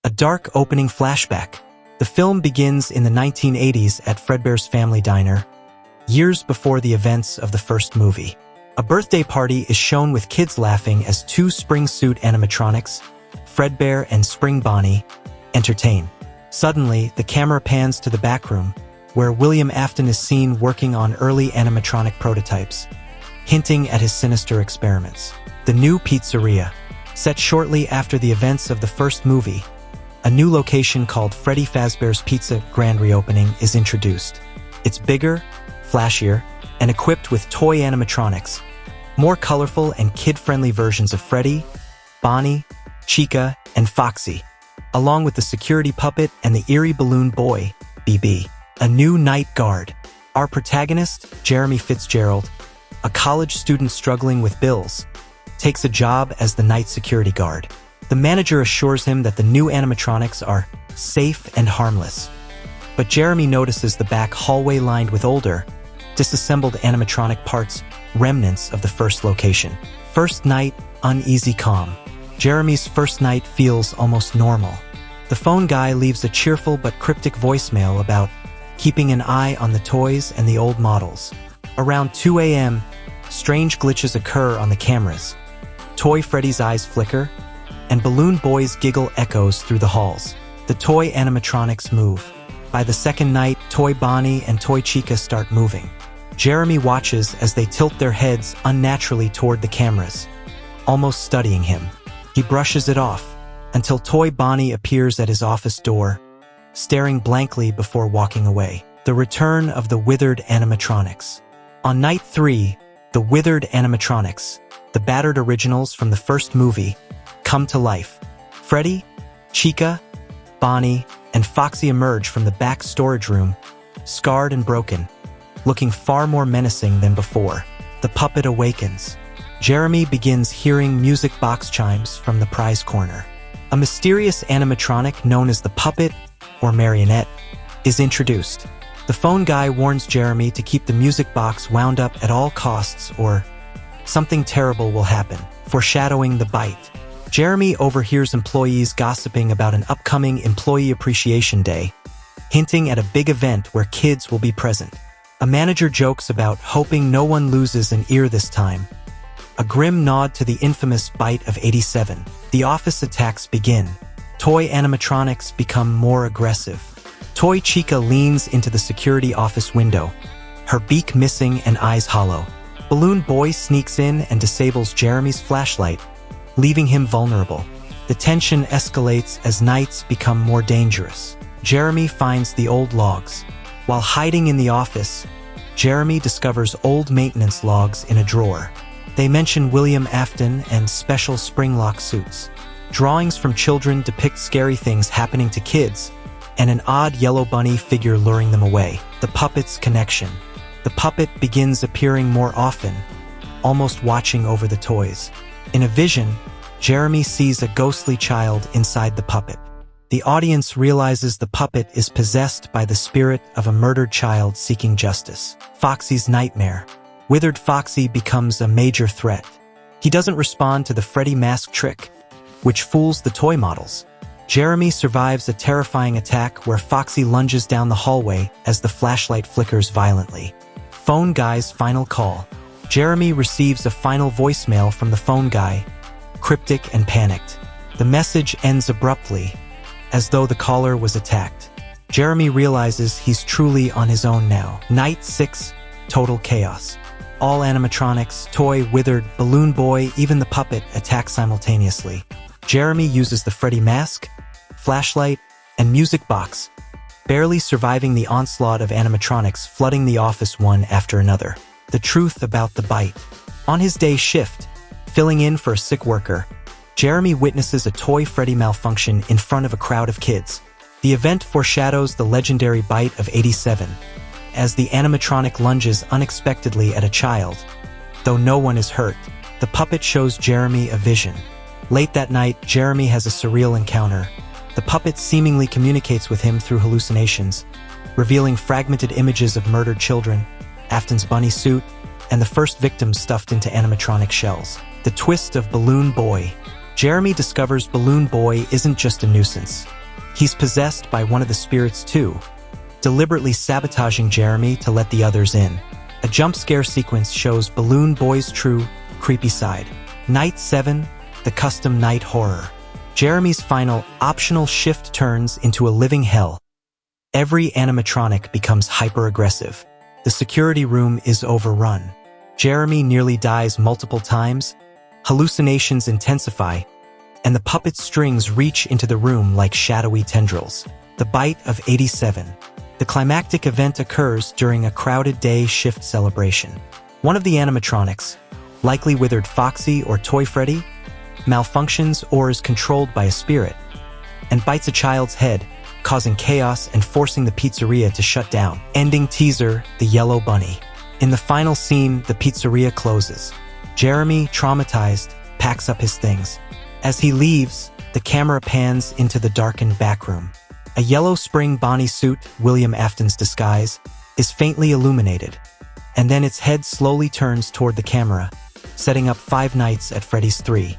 A dark opening flashback. The film begins in the 1980s at Fredbear's family diner, years before the events of the first movie. A birthday party is shown with kids laughing as two spring suit animatronics, Fredbear and Spring Bonnie, entertain. Suddenly, the camera pans to the back room, where William Afton is seen working on early animatronic prototypes, hinting at his sinister experiments. The new pizzeria. Set shortly after the events of the first movie, a new location called Freddy Fazbear's Pizza grand reopening is introduced. It's bigger, flashier, and equipped with toy animatronics, more colorful and kid-friendly versions of Freddy, Bonnie, Chica, and Foxy, along with the security puppet and the eerie balloon boy, BB. A new night guard. Our protagonist, Jeremy Fitzgerald, a college student struggling with bills, takes a job as the night security guard. The manager assures him that the new animatronics are safe and harmless. But Jeremy notices the back hallway lined with older, disassembled animatronic parts, remnants of the first location. First night, uneasy calm. Jeremy's first night feels almost normal. The phone guy leaves a cheerful but cryptic voicemail about keeping an eye on the toys and the old models. Around 2 a.m., strange glitches occur on the cameras. Toy Freddy's eyes flicker, and Balloon Boy's giggle echoes through the halls. The toy animatronics move. By the second night, Toy Bonnie and Toy Chica start moving. Jeremy watches as they tilt their heads unnaturally toward the cameras, almost studying him. He brushes it off, until Toy Bonnie appears at his office door, staring blankly before walking away. The return of the Withered Animatronics. On night 3, the Withered Animatronics, the battered originals from the first movie, come to life. Freddy, Chica, Bonnie, and Foxy emerge from the back storage room, scarred and broken, looking far more menacing than before. The puppet awakens. Jeremy begins hearing music box chimes from the prize corner. A mysterious animatronic known as the puppet, or Marionette, is introduced. The phone guy warns Jeremy to keep the music box wound up at all costs or something terrible will happen, foreshadowing the bite. Jeremy overhears employees gossiping about an upcoming Employee Appreciation Day, hinting at a big event where kids will be present. A manager jokes about hoping no one loses an ear this time, a grim nod to the infamous bite of '87. The office attacks begin. Toy animatronics become more aggressive. Toy Chica leans into the security office window, her beak missing and eyes hollow. Balloon Boy sneaks in and disables Jeremy's flashlight, leaving him vulnerable. The tension escalates as nights become more dangerous. Jeremy finds the old logs. While hiding in the office, Jeremy discovers old maintenance logs in a drawer. They mention William Afton and special spring-lock suits. Drawings from children depict scary things happening to kids, and an odd yellow bunny figure luring them away. The puppet's connection. The puppet begins appearing more often, almost watching over the toys. In a vision, Jeremy sees a ghostly child inside the puppet. The audience realizes the puppet is possessed by the spirit of a murdered child seeking justice. Foxy's nightmare. Withered Foxy becomes a major threat. He doesn't respond to the Freddy mask trick, which fools the toy models. Jeremy survives a terrifying attack where Foxy lunges down the hallway as the flashlight flickers violently. Phone guy's final call. Jeremy receives a final voicemail from the phone guy, cryptic and panicked. The message ends abruptly, as though the caller was attacked. Jeremy realizes he's truly on his own now. Night 6, total chaos. All animatronics, Toy, Withered, Balloon Boy, even the puppet attack simultaneously. Jeremy uses the Freddy mask, flashlight, and music box, barely surviving the onslaught of animatronics flooding the office one after another. The truth about the bite. On his day shift, filling in for a sick worker, Jeremy witnesses a Toy Freddy malfunction in front of a crowd of kids. The event foreshadows the legendary bite of '87, as the animatronic lunges unexpectedly at a child. Though no one is hurt, the puppet shows Jeremy a vision. Late that night, Jeremy has a surreal encounter. The puppet seemingly communicates with him through hallucinations, revealing fragmented images of murdered children, Afton's bunny suit, and the first victims stuffed into animatronic shells. The twist of Balloon Boy. Jeremy discovers Balloon Boy isn't just a nuisance. He's possessed by one of the spirits too, deliberately sabotaging Jeremy to let the others in. A jump scare sequence shows Balloon Boy's true, creepy side. Night 7, the custom night horror. Jeremy's final, optional shift turns into a living hell. Every animatronic becomes hyper-aggressive. The security room is overrun. Jeremy nearly dies multiple times, hallucinations intensify, and the puppet's strings reach into the room like shadowy tendrils. The Bite of 87. The climactic event occurs during a crowded day shift celebration. One of the animatronics, likely Withered Foxy or Toy Freddy, malfunctions or is controlled by a spirit, and bites a child's head, causing chaos and forcing the pizzeria to shut down. Ending teaser, the Yellow Bunny. In the final scene, the pizzeria closes. Jeremy, traumatized, packs up his things. As he leaves, the camera pans into the darkened backroom. A yellow spring Bonnie suit, William Afton's disguise, is faintly illuminated, and then its head slowly turns toward the camera, setting up Five Nights at Freddy's 3.